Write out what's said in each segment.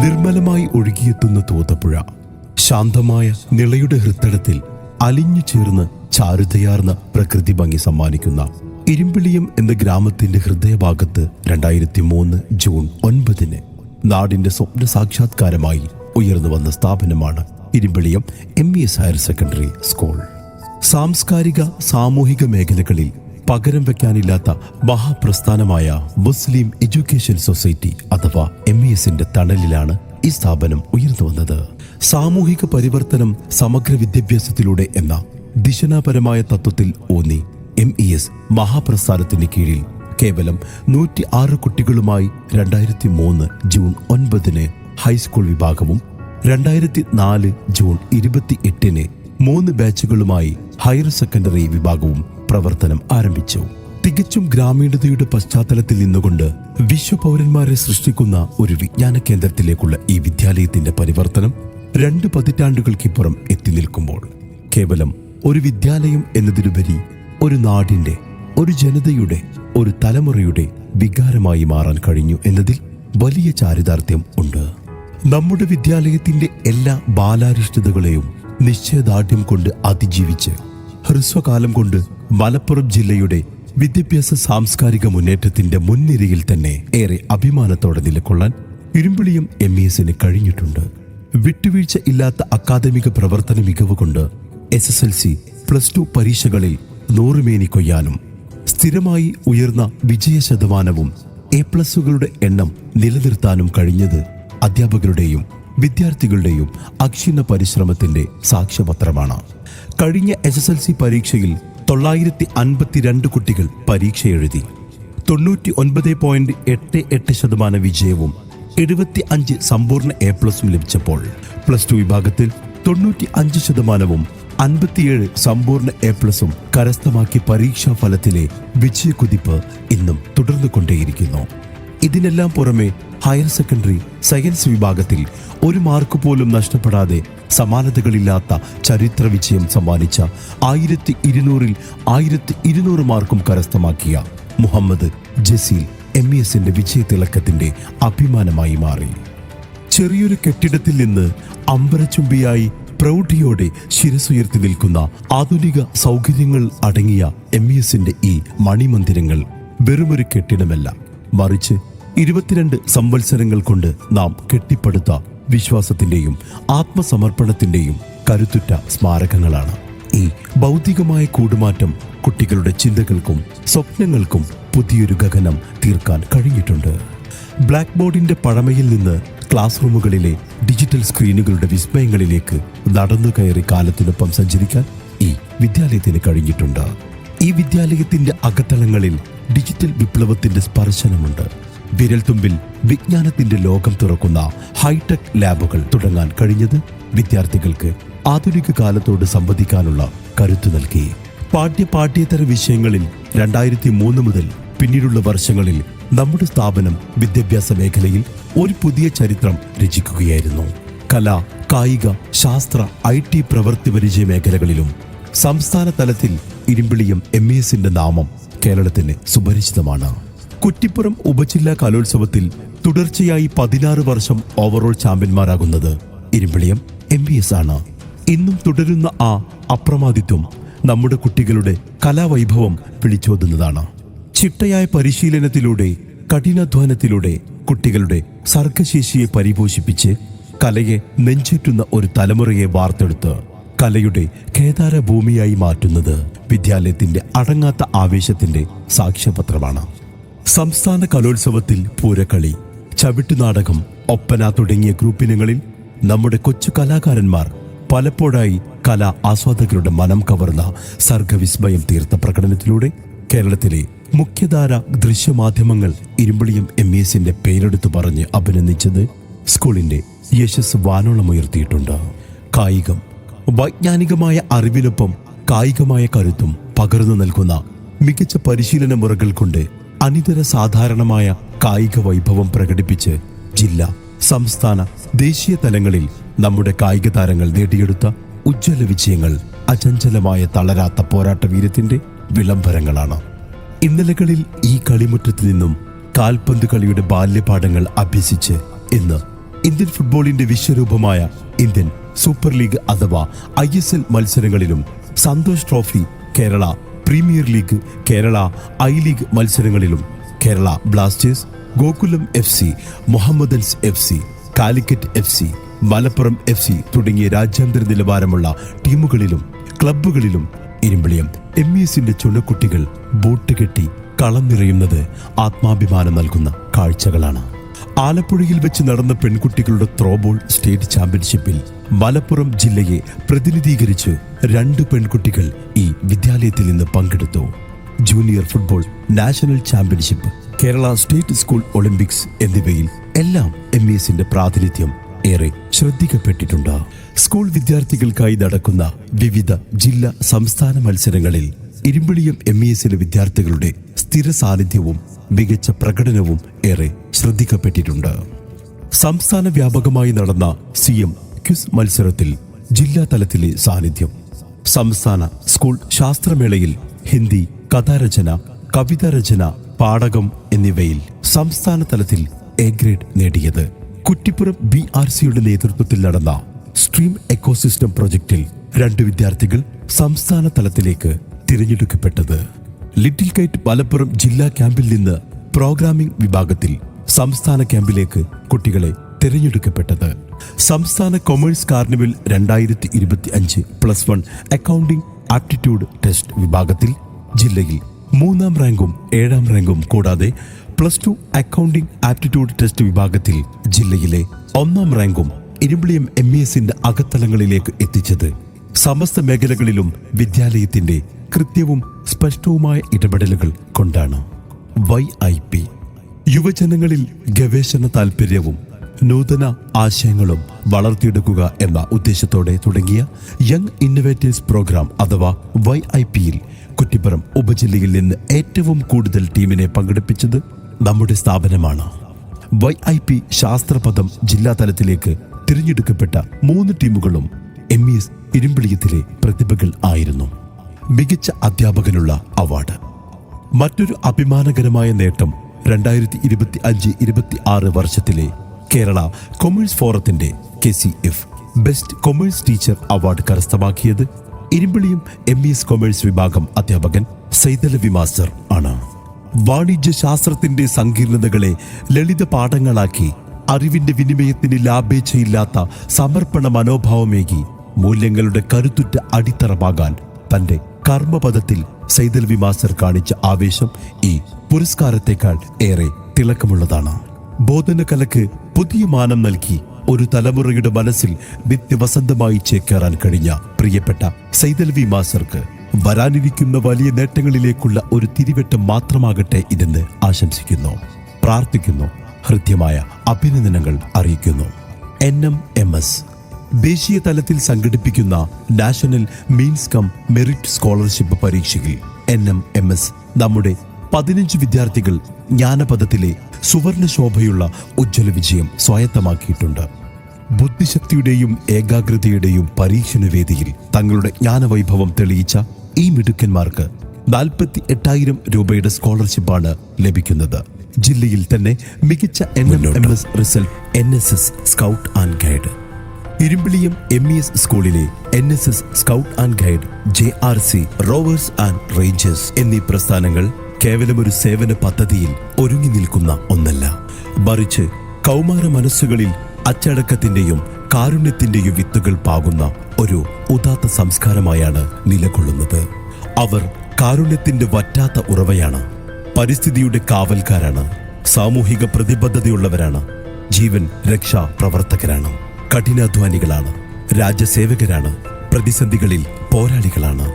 നിർമ്മലമായി ഒഴുകിയെത്തുന്ന തൂതപ്പുഴ ശാന്തമായ നിളയുടെ ഹൃത്തടത്തിൽ അലിഞ്ഞു ചേർന്ന് ചാരുതയാർന്ന പ്രകൃതി ഭംഗി സമ്മാനിക്കുന്ന ഇരുമ്പിളിയം എന്ന ഗ്രാമത്തിന്റെ ഹൃദയഭാഗത്ത് 2003 ജൂൺ 9 നാടിന്റെ സ്വപ്ന സാക്ഷാത്കാരമായി ഉയർന്നു വന്ന സ്ഥാപനമാണ് Irimbiliyam MES higher secondary school. സാംസ്കാരിക സാമൂഹിക മേഖലകളിൽ പകരം വയ്ക്കാനില്ലാത്ത മഹാപ്രസ്ഥാനമായ മുസ്ലിം എഡ്യൂക്കേഷൻ സൊസൈറ്റി അഥവാ MESന്റെ തണലിലാണ് ഈ സ്ഥാപനം ഉയർന്നു വന്നത്. സാമൂഹിക പരിവർത്തനം സമഗ്ര വിദ്യാഭ്യാസത്തിലൂടെ എന്ന ദിശനാപരമായ തത്വത്തിൽ ഊന്നി MES മഹാപ്രസ്ഥാനത്തിന് കീഴിൽ കേവലം 106 കുട്ടികളുമായി 2003 ജൂൺ 9 ഹൈസ്കൂൾ വിഭാഗവും 2004 ജൂൺ 28 3 ബാച്ചുകളുമായി ഹയർ സെക്കൻഡറി വിഭാഗവും പ്രവർത്തനം ആരംഭിച്ചു. തികച്ചും ഗ്രാമീണതയുടെ പശ്ചാത്തലത്തിൽ നിന്നുകൊണ്ട് വിശ്വപൗരന്മാരെ സൃഷ്ടിക്കുന്ന ഒരു വിജ്ഞാന കേന്ദ്രത്തിലേക്കുള്ള ഈ വിദ്യാലയത്തിന്റെ പരിവർത്തനം 2 പതിറ്റാണ്ടുകൾക്കിപ്പുറം എത്തി നിൽക്കുമ്പോൾ കേവലം ഒരു വിദ്യാലയം എന്നതിലുപരി ഒരു നാടിന്റെ, ഒരു ജനതയുടെ, ഒരു തലമുറയുടെ വികാരമായി മാറാൻ കഴിഞ്ഞു എന്നതിൽ വലിയ ചാരിതാർത്ഥ്യം ഉണ്ട്. നമ്മുടെ വിദ്യാലയത്തിന്റെ എല്ലാ ബാലാരിഷ്ടതകളെയും നിശ്ചയദാർഢ്യം കൊണ്ട് അതിജീവിച്ച് ഹ്രസ്വകാലം കൊണ്ട് മലപ്പുറം ജില്ലയുടെ വിദ്യാഭ്യാസ സാംസ്കാരിക മുന്നേറ്റത്തിന്റെ മുൻനിരയിൽ തന്നെ ഏറെ അഭിമാനത്തോടെ നിലകൊള്ളാൻ ഇരുമ്പിളിയം MESന് കഴിഞ്ഞിട്ടുണ്ട്. വിട്ടുവീഴ്ച ഇല്ലാത്ത അക്കാദമിക പ്രവർത്തന മികവ് കൊണ്ട് SSLC, +2 പരീക്ഷകളിൽ 100 മേനി കൊയ്യാനും സ്ഥിരമായി ഉയർന്ന വിജയശതമാനവും A+കളുടെ എണ്ണം നിലനിർത്താനും കഴിഞ്ഞത് അധ്യാപകരുടെയും വിദ്യാർത്ഥികളുടെയും അക്ഷീണ പരിശ്രമത്തിന്റെ സാക്ഷ്യപത്രമാണ്. കഴിഞ്ഞ SSLC പരീക്ഷയിൽ 952 കുട്ടികൾ പരീക്ഷ എഴുതി. 99.88% വിജയവും 75 സമ്പൂർണ്ണ A+ ലഭിച്ചപ്പോൾ +2 വിഭാഗത്തിൽ 95%, 57 സമ്പൂർണ്ണ A+ കരസ്ഥമാക്കി പരീക്ഷാ ഫലത്തിലെ വിജയക്കുതിപ്പ് ഇന്നും തുടർന്നുകൊണ്ടേയിരിക്കുന്നു. ഇതിനെല്ലാം പുറമെ ഹയർ സെക്കൻഡറി സയൻസ് വിഭാഗത്തിൽ 1 മാർക്ക് പോലും നഷ്ടപ്പെടാതെ സമാനതകളില്ലാത്ത ചരിത്ര വിജയം സമ്മാനിച്ച 1200-ൽ 1200 മാർക്കും കരസ്ഥമാക്കിയ മുഹമ്മദ് ജസീൽ MESന്റെ വിജയത്തിളക്കത്തിന്റെ അഭിമാനമായി മാറി. ചെറിയൊരു കെട്ടിടത്തിൽ നിന്ന് അമ്പരച്ചുംബിയായി പ്രൗഢിയോടെ ശിരസുയർത്തി നിൽക്കുന്ന ആധുനിക സൗകര്യങ്ങൾ അടങ്ങിയ MESന്റെ ഈ മണിമന്ദിരങ്ങൾ വെറുമൊരു കെട്ടിടമല്ല, മറിച്ച് 22 സംവത്സരങ്ങൾ കൊണ്ട് നാം കെട്ടിപ്പടുത്ത വിശ്വാസത്തിന്റെയും ആത്മസമർപ്പണത്തിന്റെയും കരുത്തുറ്റ സ്മാരകങ്ങളാണ്. ഈ ഭൗതികമായ കൂടുമാറ്റം കുട്ടികളുടെ ചിന്തകൾക്കും സ്വപ്നങ്ങൾക്കും പുതിയൊരു ഗഗനം തീർക്കാൻ കഴിഞ്ഞിട്ടുണ്ട്. ബ്ലാക്ക് ബോർഡിന്റെ പഴമയിൽ നിന്ന് ക്ലാസ് റൂമുകളിലെ ഡിജിറ്റൽ സ്ക്രീനുകളുടെ വിസ്മയങ്ങളിലേക്ക് നടന്നു കയറി കാലത്തിനൊപ്പം സഞ്ചരിക്കാൻ ഈ വിദ്യാലയത്തിന് കഴിഞ്ഞിട്ടുണ്ട്. ഈ വിദ്യാലയത്തിന്റെ അകത്തളങ്ങളിൽ ഡിജിറ്റൽ വിപ്ലവത്തിന്റെ സ്പർശനമുണ്ട്. വിരൽത്തുമ്പിൽ വിജ്ഞാനത്തിന്റെ ലോകം തുറക്കുന്ന ഹൈടെക് ലാബുകൾ തുടങ്ങാൻ കഴിഞ്ഞത് വിദ്യാർത്ഥികൾക്ക് ആധുനിക കാലത്തോട് സംവദിക്കാനുള്ള കരുത്തു നൽകി. പാഠ്യേതര വിഷയങ്ങളിൽ 2003 മുതൽ പിന്നീടുള്ള വർഷങ്ങളിൽ നമ്മുടെ സ്ഥാപനം വിദ്യാഭ്യാസ മേഖലയിൽ ഒരു പുതിയ ചരിത്രം രചിക്കുകയായിരുന്നു. കല, കായിക, ശാസ്ത്ര, IT പ്രവൃത്തി പരിചയ മേഖലകളിലും സംസ്ഥാന തലത്തിൽ ഇരുമ്പിളിയം MESന്റെ നാമം കേരളത്തിന് സുപരിചിതമാണ്. കുറ്റിപ്പുറം ഉപജില്ലാ കലോത്സവത്തിൽ തുടർച്ചയായി 16 വർഷം ഓവറോൾ ചാമ്പ്യന്മാരാകുന്നത് ഇരുമ്പിളിയം MES ആണ്. ഇന്നും തുടരുന്ന ആ അപ്രമാദിത്വം നമ്മുടെ കുട്ടികളുടെ കലാവൈഭവം വിളിച്ചോതുന്നതാണ്. ചിട്ടയായ പരിശീലനത്തിലൂടെ, കഠിനാധ്വാനത്തിലൂടെ കുട്ടികളുടെ സർഗശേഷിയെ പരിപോഷിപ്പിച്ച് കലയെ നെഞ്ചേറ്റുന്ന ഒരു തലമുറയെ വാർത്തെടുത്ത് കലയുടെ കേദാര ഭൂമിയായി മാറ്റുന്നത് വിദ്യാലയത്തിന്റെ അടങ്ങാത്ത ആവേശത്തിന്റെ സാക്ഷ്യപത്രമാണ്. സംസ്ഥാന കലോത്സവത്തിൽ പൂരക്കളി, ചവിട്ടുനാടകം, ഒപ്പന തുടങ്ങിയ ഗ്രൂപ്പിനങ്ങളിൽ നമ്മുടെ കൊച്ചു കലാകാരന്മാർ പലപ്പോഴായി കലാ ആസ്വാദകരുടെ മനം കവർന്ന സർഗവിസ്മയം തീർത്ത പ്രകടനത്തിലൂടെ കേരളത്തിലെ മുഖ്യധാര ദൃശ്യമാധ്യമങ്ങൾ ഇരുമ്പിളിയം MESന്റെ പേരെടുത്തു പറഞ്ഞ് അഭിനന്ദിച്ചത് സ്കൂളിന്റെ യശസ് വാനോളമുയർത്തിയിട്ടുണ്ട്. കായികം, വൈജ്ഞാനികമായ അറിവിനൊപ്പം കായികമായ കരുത്തും പകർന്നു നൽകുന്ന മികച്ച പരിശീലന മുറകൾ കൊണ്ട് അനിതര സാധാരണമായ കായിക വൈഭവം പ്രകടിപ്പിച്ച് ജില്ലാ, സംസ്ഥാന, ദേശീയ തലങ്ങളിൽ നമ്മുടെ കായിക താരങ്ങൾ നേടിയെടുത്ത ഉജ്ജ്വല വിജയങ്ങൾ അചഞ്ചലമായ തളരാത്ത പോരാട്ട വീര്യത്തിന്റെ വിളംബരങ്ങളാണ്. ഇന്നലകളിൽ ഈ കളിമുറ്റത്തു നിന്നും കാൽപന്ത് കളിയുടെ ബാല്യപാഠങ്ങൾ അഭ്യസിച്ച് ഇന്ന് ഇന്ത്യൻ ഫുട്ബോളിന്റെ വിശ്വരൂപമായ ഇന്ത്യൻ സൂപ്പർ ലീഗ് അഥവാ ISL മത്സരങ്ങളിലും Santosh trophy, Kerala premier league, Kerala I league മത്സരങ്ങളിലും Kerala Blasters, Gokulam FC, Mohammedans FC, Calicut FC, Malappuram FC തുടങ്ങിയ രാജ്യാന്തര നിലവാരമുള്ള ടീമുകളിലും ക്ലബ്ബുകളിലും ഇരുമ്പിളിയം MESന്റെ ചുണക്കുട്ടികൾ ബോട്ട് കെട്ടി കളം നിറയുന്നത് ആത്മാഭിമാനം നൽകുന്ന കാഴ്ചകളാണ്. ആലപ്പുഴയിൽ വെച്ച് നടന്ന പെൺകുട്ടികളുടെ ത്രോബോൾ സ്റ്റേറ്റ് ചാമ്പ്യൻഷിപ്പിൽ മലപ്പുറം ജില്ലയെ പ്രതിനിധീകരിച്ച് 2 പെൺകുട്ടികൾ ഈ വിദ്യാലയത്തിൽ നിന്ന് പങ്കെടുത്തു. Junior football national championship, Kerala state school Olympics എന്നിവയിൽ എല്ലാം MESന്റെ പ്രാതിനിധ്യം ഏറെ ശ്രദ്ധിക്കപ്പെട്ടിട്ടുണ്ട്. സ്കൂൾ വിദ്യാർത്ഥികൾക്കായി നടക്കുന്ന വിവിധ ജില്ലാ സംസ്ഥാന മത്സരങ്ങളിൽ ഇരുമ്പിളിയം MESലെ വിദ്യാർത്ഥികളുടെ സ്ഥിര സാന്നിധ്യവും മികച്ച പ്രകടനവും ഏറെ ശ്രദ്ധിക്കപ്പെട്ടിട്ടുണ്ട്. സംസ്ഥാന വ്യാപകമായി നടന്ന CM ക്വിസ് മത്സരത്തിൽ ജില്ലാ തലത്തിലെ സാന്നിധ്യം, സംസ്ഥാന സ്കൂൾ ശാസ്ത്രമേളയിൽ ഹിന്ദി കഥാരചന, കവിതാരചന, പാഠകം എന്നിവയിൽ സംസ്ഥാന തലത്തിൽ A ഗ്രേഡ് നേടിയത്, കുറ്റിപ്പുറം BRCയുടെ നേതൃത്വത്തിൽ നടന്ന സ്ട്രീം എക്കോസിസ്റ്റം പ്രൊജക്ടിൽ 2 വിദ്യാർത്ഥികൾ സംസ്ഥാന തലത്തിലേക്ക് തിരഞ്ഞെടുക്കപ്പെട്ടത്, ലിറ്റിൽ കൈറ്റ് മലപ്പുറം ജില്ലാ ക്യാമ്പിൽ നിന്ന് പ്രോഗ്രാമിംഗ് വിഭാഗത്തിൽ സംസ്ഥാന ക്യാമ്പിലേക്ക് കുട്ടികളെ തിരഞ്ഞെടുക്കപ്പെട്ടത്, സംസ്ഥാന commerce carnival 2025 +1 accounting aptitude test വിഭാഗത്തിൽ ജില്ലയിൽ 3ാം റാങ്കും 7ാം റാങ്കും കൂടാതെ +2 അക്കൗണ്ടിംഗ് ആപ്റ്റിറ്റ്യൂഡ് ടെസ്റ്റ് വിഭാഗത്തിൽ ജില്ലയിലെ 1ാം റാങ്കും ഇരുമ്പിളിയം MESന്റെ അകത്തളങ്ങളിലേക്ക് എത്തിച്ചത് സമസ്ത മേഖലകളിലും വിദ്യാലയത്തിന്റെ കൃത്യവും സ്പഷ്ടവുമായ ഇടപെടലുകൾ കൊണ്ടാണ്. YIP യുവജനങ്ങളിൽ ഗവേഷണ താൽപര്യവും നൂതന ആശയങ്ങളും വളർത്തിയെടുക്കുക എന്ന ഉദ്ദേശത്തോടെ തുടങ്ങിയ യങ് ഇന്നോവേറ്റേഴ്സ് പ്രോഗ്രാം അഥവാ YIPയിൽ കുറ്റിപ്പുറം ഉപജില്ലയിൽ നിന്ന് ഏറ്റവും കൂടുതൽ ടീമിനെ പങ്കെടുപ്പിച്ചത് നമ്മുടെ സ്ഥാപനമാണ്. YIP ശാസ്ത്രപദം ജില്ലാ തലത്തിലേക്ക് തിരഞ്ഞെടുക്കപ്പെട്ട 3 ടീമുകളും MES ഇരുമ്പിളിയത്തിലെ പ്രതിഭകൾ ആയിരുന്നു. മികച്ച അധ്യാപകനുള്ള അവാർഡ്. മറ്റൊരു അഭിമാനകരമായ നേട്ടം 2025-26 വർഷത്തിലെ കേരള കൊമേഴ്സ് ഫോറത്തിന്റെ KCF best commerce teacher award കരസ്ഥമാക്കിയത് ഇരുമ്പിളിയം MES കൊമേഴ്സ് വിഭാഗം അധ്യാപകൻ സൈതലവി മാസ്റ്റർ ആണ്. വാണിജ്യ ശാസ്ത്രത്തിന്റെ സങ്കീർണതകളെ ലളിത പാഠങ്ങളാക്കി അറിവിന്റെ വിനിമയത്തിന് ലാഭേച്ഛയില്ലാത്ത സമർപ്പണ മനോഭാവമേകി മൂല്യങ്ങളുടെ കരുത്തുറ്റ അടിത്തറമാകാൻ തന്റെ കർമ്മപദത്തിൽ സൈതലവി മാസ്റ്റർ കാണിച്ച ആവേശം ഈ പുരസ്കാരത്തെക്കാൾ ഏറെ തിളക്കമുള്ളതാണ്. ബോധനകലക്ക് പുതിയ മാനം നൽകി ഒരു തലമുറയുടെ മനസ്സിൽ നിത്യവസന്തമായി ചേക്കേറാൻ കഴിഞ്ഞ പ്രിയപ്പെട്ട സൈതലവി മാസ്റ്റർക്ക് വരാനിരിക്കുന്ന വലിയ നേട്ടങ്ങളിലേക്കുള്ള ഒരു തിരിവെട്ടം മാത്രമാകട്ടെ ഇതെന്ന് ആശംസിക്കുന്നു, പ്രാർത്ഥിക്കുന്നു, ഹൃദ്യമായ അഭിനന്ദനങ്ങൾ അറിയിക്കുന്നു. NMMS ദേശീയ തലത്തിൽ സംഘടിപ്പിക്കുന്ന national means come merit scholarship പരീക്ഷയിൽ NMMS നമ്മുടെ 15 വിദ്യാർത്ഥികൾ ജ്ഞാനപഥത്തിലെ സുവർണ ശോഭയുള്ള ഉജ്ജ്വല വിജയം സ്വായത്തമാക്കിയിട്ടുണ്ട്. ബുദ്ധിശക്തിയുടെയും ഏകാഗ്രതയുടെയും പരീക്ഷണ വേദിയിൽ തങ്ങളുടെ ജ്ഞാനവൈഭവം തെളിയിച്ച ഈ മിടുക്കന്മാർക്ക് 48,000 രൂപയുടെ സ്കോളർഷിപ്പാണ് ലഭിക്കുന്നത്. ജില്ലയിൽ തന്നെ മികച്ച NMMS result NSS scout and guide, Irimbiliyam MES സ്കൂളിലെ NSS scout and guide, JRC rovers and rangers എന്നീ പ്രസ്ഥാനങ്ങൾ കേവലം ഒരു സേവന പദ്ധതിയിൽ ഒരുങ്ങി നിൽക്കുന്ന ഒന്നല്ല, മറിച്ച് കൗമാര മനസ്സുകളിൽ അച്ചടക്കത്തിന്റെയും കാരുണ്യത്തിന്റെയും വിത്തുകൾ പാകുന്ന ഒരു ഉദാത്ത സംസ്കാരമായാണ് നിലകൊള്ളുന്നത്. അവർ കാരുണ്യത്തിന്റെ വറ്റാത്ത ഉറവയാണ്, പരിസ്ഥിതിയുടെ കാവൽക്കാരാണ്, സാമൂഹിക പ്രതിബദ്ധതയുള്ളവരാണ്, ജീവൻ രക്ഷാ പ്രവർത്തകരാണ്, കഠിനാധ്വാനികളാണ്, രാജ്യസേവകരാണ്, പ്രതിസന്ധികളിൽ പോരാളികളാണ്,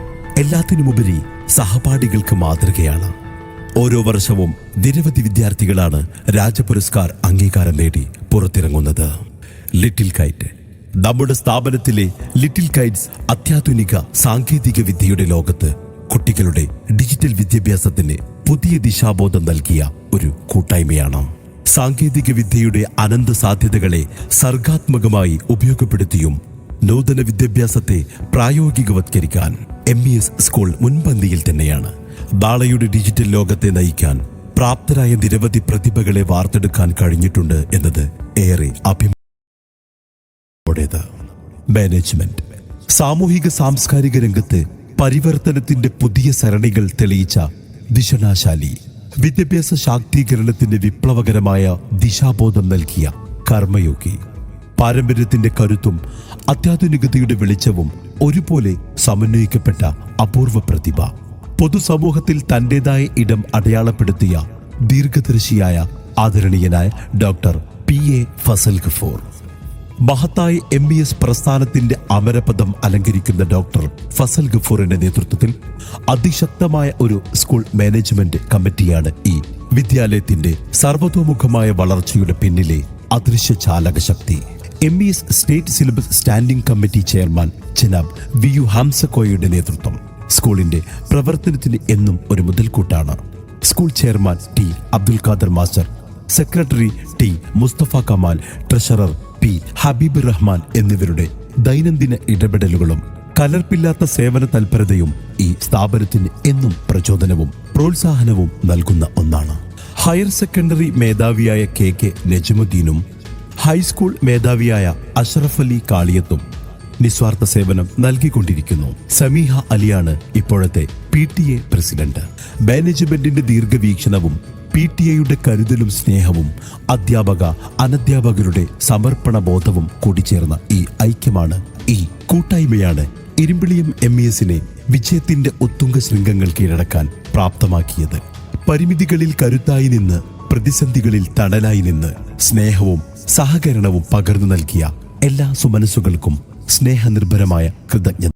എല്ലാത്തിനുമുപരി സഹപാഠികൾക്ക് മാതൃകയാണ്. ഓരോ വർഷവും നിരവധി വിദ്യാർത്ഥികളാണ് രാജപുരസ്കാർ അംഗീകാരം നേടി പുറത്തിറങ്ങുന്നത്. ലിറ്റിൽ കൈറ്റ് നമ്മുടെ സ്ഥാപനത്തിലെ ലിറ്റിൽ കൈറ്റ്സ് അത്യാധുനിക സാങ്കേതിക വിദ്യയുടെ ലോകത്ത് കുട്ടികളുടെ ഡിജിറ്റൽ വിദ്യാഭ്യാസത്തിന് പുതിയ ദിശാബോധം നൽകിയ ഒരു കൂട്ടായ്മയാണ്. സാങ്കേതിക വിദ്യയുടെ അനന്ത സാധ്യതകളെ സർഗാത്മകമായി ഉപയോഗപ്പെടുത്തിയും നൂതന വിദ്യാഭ്യാസത്തെ പ്രായോഗികവത്കരിക്കാൻ MES സ്കൂൾ മുൻപന്തിയിൽ തന്നെയാണ്. നാളെയുടെ ഡിജിറ്റൽ ലോകത്തെ നയിക്കാൻ പ്രാപ്തരായ നിരവധി പ്രതിഭകളെ വാർത്തെടുക്കാൻ കഴിഞ്ഞിട്ടുണ്ട് എന്നത് ഏറെ നമ്മുടേത്. മാനേജ്മെന്റ് സാമൂഹിക സാംസ്കാരിക രംഗത്ത് പരിവർത്തനത്തിന്റെ പുതിയ സരണികൾ തെളിയിച്ച ദിശനാശാലി, വിദ്യാഭ്യാസ ശാക്തീകരണത്തിന്റെ വിപ്ലവകരമായ ദിശാബോധം നൽകിയ കർമ്മയോഗി, പാരമ്പര്യത്തിന്റെ കരുത്തും അത്യാധുനികതയുടെ വെളിച്ചവും ഒരുപോലെ സമന്വയിക്കപ്പെട്ട അപൂർവ പ്രതിഭ, പൊതുസമൂഹത്തിൽ തന്റേതായ ഇടം അടയാളപ്പെടുത്തിയ ദീർഘദർശിയായ ആദരണീയനായ ഡോക്ടർ PA ഫസൽ ഗഫൂർ, മഹത്തായ MES പ്രസ്ഥാനത്തിന്റെ അമരപദം അലങ്കരിക്കുന്ന ഡോക്ടർ ഫസൽ ഗഫൂറിന്റെ നേതൃത്വത്തിൽ അതിശക്തമായ ഒരു സ്കൂൾ മാനേജ്മെന്റ് കമ്മിറ്റിയാണ് ഈ വിദ്യാലയത്തിന്റെ സർവതോമുഖമായ വളർച്ചയുടെ പിന്നിലെ അദൃശ്യ ചാലകശക്തി. MES state syllabus standing committee chairman ജനാബ് VU ഹംസക്കോയയുടെ നേതൃത്വം സ്കൂളിന്റെ പ്രവർത്തനത്തിന് എന്നും ഒരു മുതൽക്കൂട്ടാണ്. School chairman T Abdul Khader master, secretary T Mustafa Kamal, treasurer P Habeeb Rahman എന്നിവരുടെ ദൈനംദിന ഇടപെടലുകളും കലർപ്പില്ലാത്ത സേവന തൽപരതയും ഈ സ്ഥാപനത്തിന് എന്നും പ്രചോദനവും പ്രോത്സാഹനവും നൽകുന്ന ഒന്നാണ്. ഹയർ സെക്കൻഡറി മേധാവിയായ KK നജ്മുദ്ദീനും ഹൈസ്കൂൾ മേധാവിയായ അഷ്റഫ് അലി കാളിയത്തും നിസ്വാർത്ഥ സേവനം നൽകിക്കൊണ്ടിരിക്കുന്നു. സമീഹ അലിയാണ് ഇപ്പോഴത്തെ PTA പ്രസിഡന്റ്. മാനേജ്മെന്റിന്റെ ദീർഘവീക്ഷണവും PTA കരുതലും സ്നേഹവും അധ്യാപക അനധ്യാപകരുടെ സമർപ്പണ ബോധവും കൂടിച്ചേർന്ന ഈ ഐക്യമാണ്, ഈ കൂട്ടായ്മയാണ് ഇരുമ്പിളിയം MESനെ വിജയത്തിന്റെ ഉത്തുംഗ ശൃംഗങ്ങൾ കീഴടക്കാൻ പ്രാപ്തമാക്കിയത്. പരിമിതികളിൽ കരുത്തായി നിന്ന്, പ്രതിസന്ധികളിൽ തണലായി നിന്ന്, സ്നേഹവും സഹകരണവും പകർന്നു നൽകിയ എല്ലാ സുമനസ്സുകൾക്കും സ്നേഹനിർഭരമായ കൃതജ്ഞത.